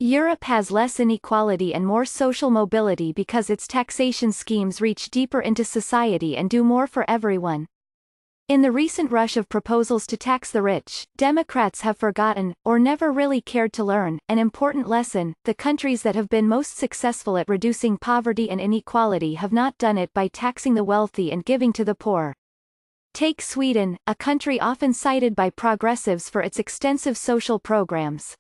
Europe has less inequality and more social mobility because its taxation schemes reach deeper into society and do more for everyone. In the recent rush of proposals to tax the rich, Democrats have forgotten, or never really cared to learn, an important lesson: the countries that have been most successful at reducing poverty and inequality have not done it by taxing the wealthy and giving to the poor. Take Sweden, a country often cited by progressives for its extensive social programs.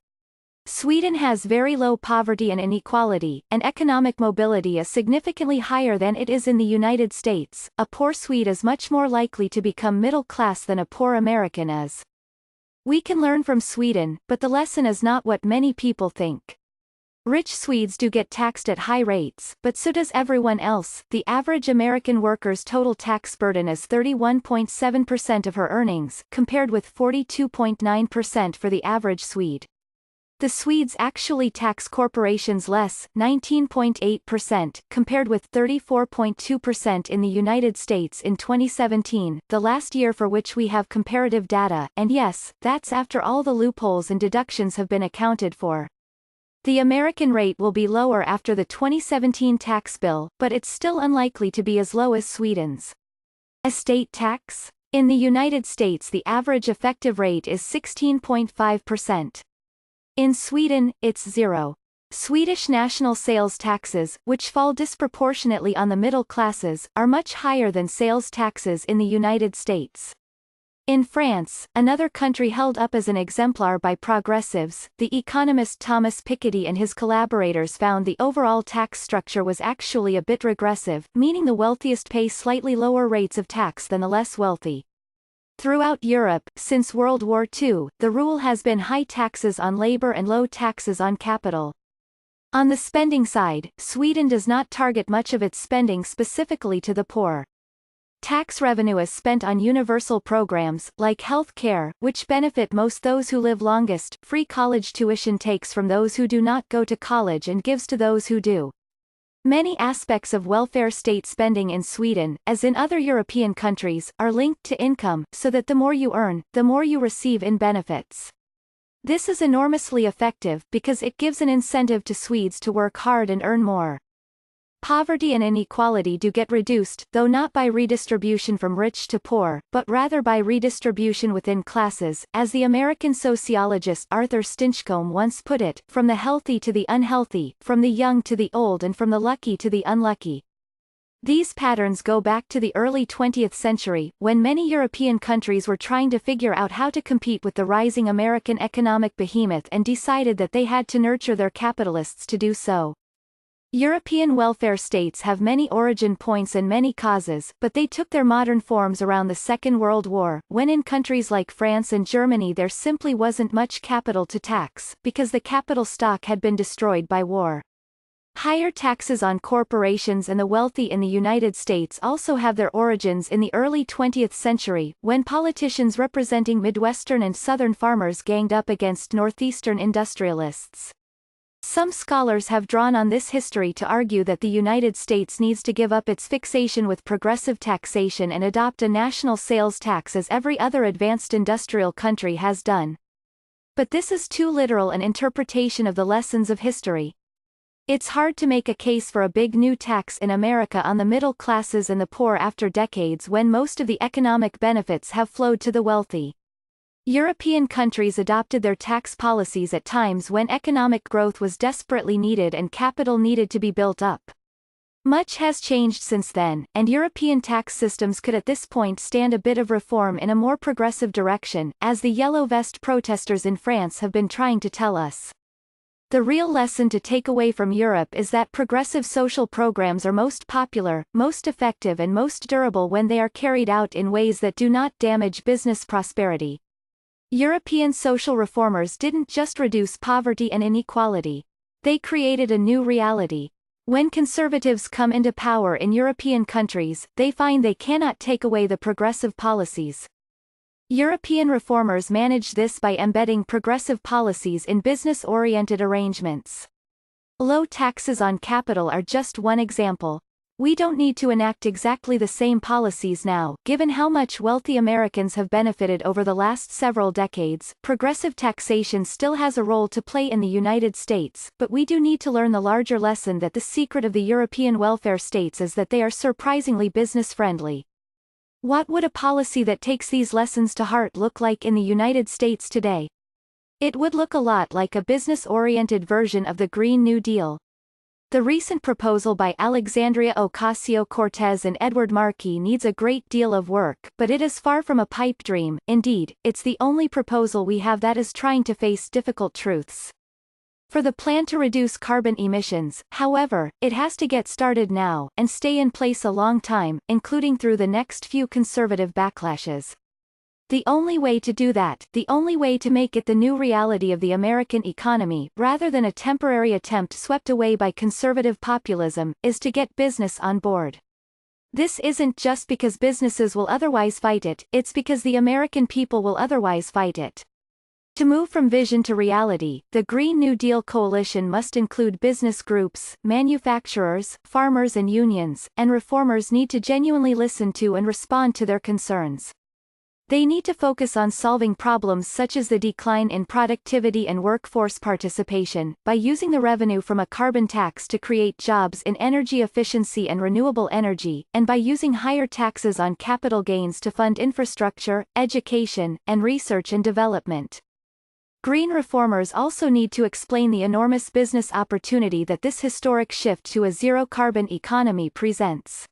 Sweden has very low poverty and inequality, and economic mobility is significantly higher than it is in the United States. A poor Swede is much more likely to become middle class than a poor American is. We can learn from Sweden, but the lesson is not what many people think. Rich Swedes do get taxed at high rates, but so does everyone else. The average American worker's total tax burden is 31.7% of her earnings, compared with 42.9% for the average Swede. The Swedes actually tax corporations less, 19.8%, compared with 34.2% in the United States in 2017, the last year for which we have comparative data, and yes, that's after all the loopholes and deductions have been accounted for. The American rate will be lower after the 2017 tax bill, but it's still unlikely to be as low as Sweden's. Estate tax? In the United States the average effective rate is 16.5%. In Sweden, it's 0. Swedish national sales taxes, which fall disproportionately on the middle classes, are much higher than sales taxes in the United States. In France, another country held up as an exemplar by progressives, the economist Thomas Piketty and his collaborators found the overall tax structure was actually a bit regressive, meaning the wealthiest pay slightly lower rates of tax than the less wealthy. Throughout Europe, since World War II, the rule has been high taxes on labor and low taxes on capital. On the spending side, Sweden does not target much of its spending specifically to the poor. Tax revenue is spent on universal programs, like health care, which benefit most those who live longest. Free college tuition takes from those who do not go to college and gives to those who do. Many aspects of welfare state spending in Sweden, as in other European countries, are linked to income, so that the more you earn, the more you receive in benefits. This is enormously effective, because it gives an incentive to Swedes to work hard and earn more. Poverty and inequality do get reduced, though not by redistribution from rich to poor, but rather by redistribution within classes, as the American sociologist Arthur Stinchcomb once put it, from the healthy to the unhealthy, from the young to the old and from the lucky to the unlucky. These patterns go back to the early 20th century, when many European countries were trying to figure out how to compete with the rising American economic behemoth and decided that they had to nurture their capitalists to do so. European welfare states have many origin points and many causes, but they took their modern forms around the Second World War, when in countries like France and Germany there simply wasn't much capital to tax, because the capital stock had been destroyed by war. Higher taxes on corporations and the wealthy in the United States also have their origins in the early 20th century, when politicians representing Midwestern and Southern farmers ganged up against Northeastern industrialists. Some scholars have drawn on this history to argue that the United States needs to give up its fixation with progressive taxation and adopt a national sales tax as every other advanced industrial country has done. But this is too literal an interpretation of the lessons of history. It's hard to make a case for a big new tax in America on the middle classes and the poor after decades when most of the economic benefits have flowed to the wealthy. European countries adopted their tax policies at times when economic growth was desperately needed and capital needed to be built up. Much has changed since then, and European tax systems could at this point stand a bit of reform in a more progressive direction, as the Yellow Vest protesters in France have been trying to tell us. The real lesson to take away from Europe is that progressive social programs are most popular, most effective and most durable when they are carried out in ways that do not damage business prosperity. European social reformers didn't just reduce poverty and inequality. They created a new reality. When conservatives come into power in European countries, they find they cannot take away the progressive policies. European reformers managed this by embedding progressive policies in business-oriented arrangements. Low taxes on capital are just one example. We don't need to enact exactly the same policies now. Given how much wealthy Americans have benefited over the last several decades, progressive taxation still has a role to play in the United States, but we do need to learn the larger lesson that the secret of the European welfare states is that they are surprisingly business-friendly. What would a policy that takes these lessons to heart look like in the United States today? It would look a lot like a business-oriented version of the Green New Deal. The recent proposal by Alexandria Ocasio-Cortez and Edward Markey needs a great deal of work, but it is far from a pipe dream. Indeed, it's the only proposal we have that is trying to face difficult truths. For the plan to reduce carbon emissions, however, it has to get started now, and stay in place a long time, including through the next few conservative backlashes. The only way to do that, the only way to make it the new reality of the American economy, rather than a temporary attempt swept away by conservative populism, is to get business on board. This isn't just because businesses will otherwise fight it, it's because the American people will otherwise fight it. To move from vision to reality, the Green New Deal coalition must include business groups, manufacturers, farmers and unions, and reformers need to genuinely listen to and respond to their concerns. They need to focus on solving problems such as the decline in productivity and workforce participation, by using the revenue from a carbon tax to create jobs in energy efficiency and renewable energy, and by using higher taxes on capital gains to fund infrastructure, education, and research and development. Green reformers also need to explain the enormous business opportunity that this historic shift to a zero-carbon economy presents.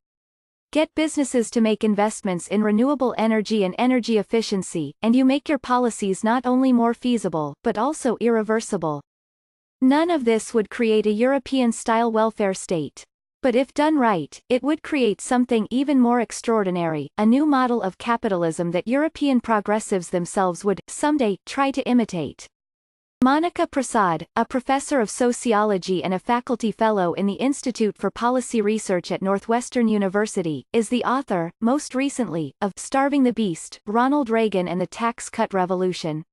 Get businesses to make investments in renewable energy and energy efficiency, and you make your policies not only more feasible, but also irreversible. None of this would create a European-style welfare state. But if done right, it would create something even more extraordinary, a new model of capitalism that European progressives themselves would, someday, try to imitate. Monica Prasad, a professor of sociology and a faculty fellow in the Institute for Policy Research at Northwestern University, is the author, most recently, of Starving the Beast, Ronald Reagan and the Tax Cut Revolution.